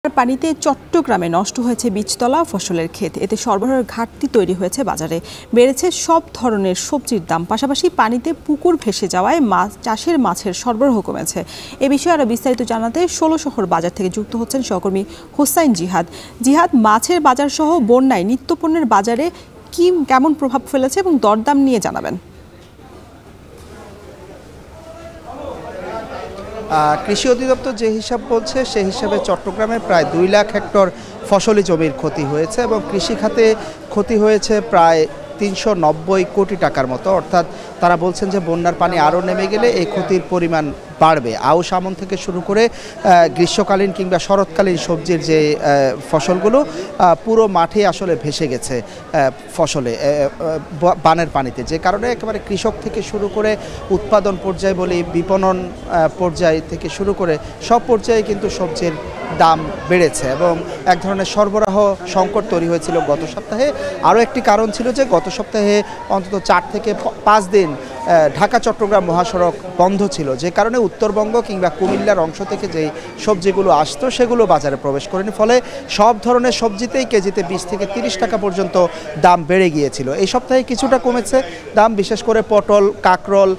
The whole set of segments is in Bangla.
পানিতে চট্টগ্রামে নষ্ট হয়েছে বীজতলা ফসলের ক্ষেত। এতে সরবরাহের ঘাটতি তৈরি হয়েছে বাজারে। বেড়েছে সব ধরনের সবজির দাম। পাশাপাশি পানিতে পুকুর ভেসে যাওয়ায় চাষের মাছের সরবরাহ কমেছে। এ বিষয়ে আরও বিস্তারিত জানাতে ১৬ শহর বাজার থেকে যুক্ত হচ্ছেন সহকর্মী হোসাইন জিহাদ। জিহাদ, মাছের বাজার সহ বন্যায় নিত্যপণ্যের বাজারে কেমন প্রভাব ফেলেছে এবং দরদাম নিয়ে জানাবেন। কৃষি অধিদপ্তর যে হিসাব বলছে সেই হিসাবে চট্টগ্রামে প্রায় ২ লাখ হেক্টর ফসলি জমির ক্ষতি হয়েছে এবং কৃষি খাতে ক্ষতি হয়েছে প্রায় ৩৯০ কোটি টাকার মতো। অর্থাৎ তারা বলছেন যে বন্যার পানি আরও নেমে গেলে এই ক্ষতির পরিমাণ বাড়বে। আউশ আমন থেকে শুরু করে গ্রীষ্মকালীন কিংবা শরৎকালীন সবজির যে ফসলগুলো পুরো মাঠে আসলে ভেসে গেছে ফসলে বানের পানিতে, যে কারণে একেবারে কৃষক থেকে শুরু করে উৎপাদন পর্যায়ে বলি, বিপণন পর্যায় থেকে শুরু করে সব পর্যায়ে কিন্তু সবজির দাম বেড়েছে এবং এক ধরনের সরবরাহ সংকট তৈরি হয়েছিল গত সপ্তাহে। আরও একটি কারণ ছিল যে গত সপ্তাহে অন্তত ৪ থেকে ৫ দিন ঢাকা চট্টগ্রাম মহাসড়ক বন্ধ ছিল, যে কারণে উত্তরবঙ্গ কিংবা কুমিল্লার অংশ থেকে যেই সবজিগুলো আসতো সেগুলো বাজারে প্রবেশ করেনি। ফলে সব ধরনের সবজিতেই কেজিতে ২০ থেকে ৩০ টাকা পর্যন্ত দাম বেড়ে গিয়েছিল। এই সপ্তাহে কিছুটা কমেছে দাম, বিশেষ করে পটল, কাঁকরোল,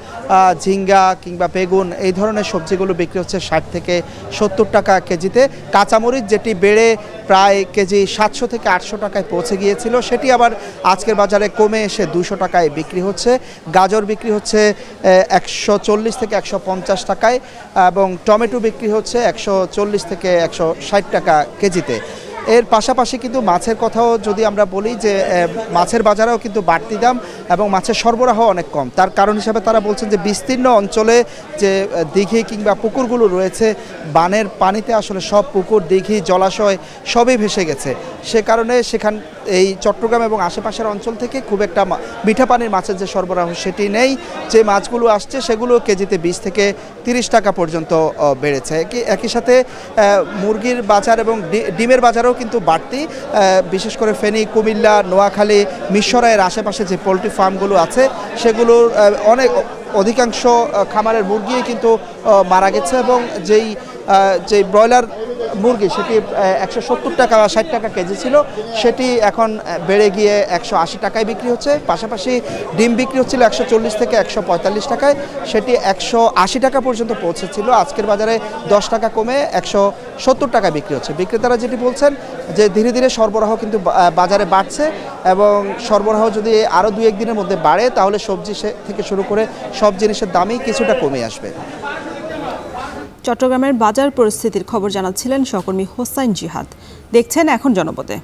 ঝিঙ্গা কিংবা বেগুন এই ধরনের সবজিগুলো বিক্রি হচ্ছে ৬০ থেকে ৭০ টাকা কেজিতে। কাঁচামরিচ যেটি বেড়ে প্রায় কেজি ৭০০ থেকে ৮০০ টাকায় পৌঁছে গিয়েছিল, সেটি আবার আজকের বাজারে কমে এসে ২০০ টাকায় বিক্রি হচ্ছে। গাজর বিক্রি হচ্ছে ১৪০ থেকে ১৫০ টাকায় এবং টমেটো বিক্রি হচ্ছে ১৪০ থেকে ১৬০ টাকা কেজিতে। এর পাশাপাশি কিন্তু মাছের কথাও যদি আমরা বলি যে মাছের বাজারেও কিন্তু বাড়তি দাম এবং মাছের সরবরাহ অনেক কম। তার কারণ হিসাবে তারা বলছেন যে বিস্তীর্ণ অঞ্চলে যে দিঘি কিংবা পুকুরগুলো রয়েছে, বানের পানিতে আসলে সব পুকুর, দিঘি, জলাশয় সবই ভেসে গেছে। সে কারণে সেখান এই চট্টগ্রাম এবং আশেপাশের অঞ্চল থেকে খুব একটা মিঠা পানির মাছের যে সরবরাহ সেটি নেই। যে মাছগুলো আসছে সেগুলো কেজিতে ২০ থেকে ৩০ টাকা পর্যন্ত বেড়েছে। একই সাথে মুরগির বাজার এবং ডিমের বাজারও কিন্তু বাড়তি, বিশেষ করে ফেনী, কুমিল্লা, নোয়াখালী, মিরসরাইয়ের আশেপাশে যে পোলট্রি ফার্মগুলো আছে সেগুলোর অধিকাংশ খামারের মুরগি কিন্তু মারা গেছে এবং যেই ব্রয়লার মুরগি সেটি ১৭০ টাকা ৬০ টাকা কেজি ছিল, সেটি এখন বেড়ে গিয়ে ১৮০ টাকায় বিক্রি হচ্ছে। পাশাপাশি ডিম বিক্রি হচ্ছিল ১৪০ থেকে ১৪৫ টাকায়, সেটি ১৮০ টাকা পর্যন্ত পৌঁছেছিল। আজকের বাজারে ১০ টাকা কমে ১৭০ টাকায় বিক্রি হচ্ছে। বিক্রেতারা যেটি বলছেন যে ধীরে ধীরে সরবরাহ কিন্তু বাজারে বাড়ছে এবং সরবরাহ যদি আরও ২-১ দিনের মধ্যে বাড়ে তাহলে সবজি থেকে শুরু করে সব জিনিসের দামই কিছুটা কমে আসবে। চট্টগ্রামের বাজার পরিস্থিতির খবর জানাচ্ছিলেন সহকর্মী হোসাইন জিহাদ। দেখছেন এখন জনপদে।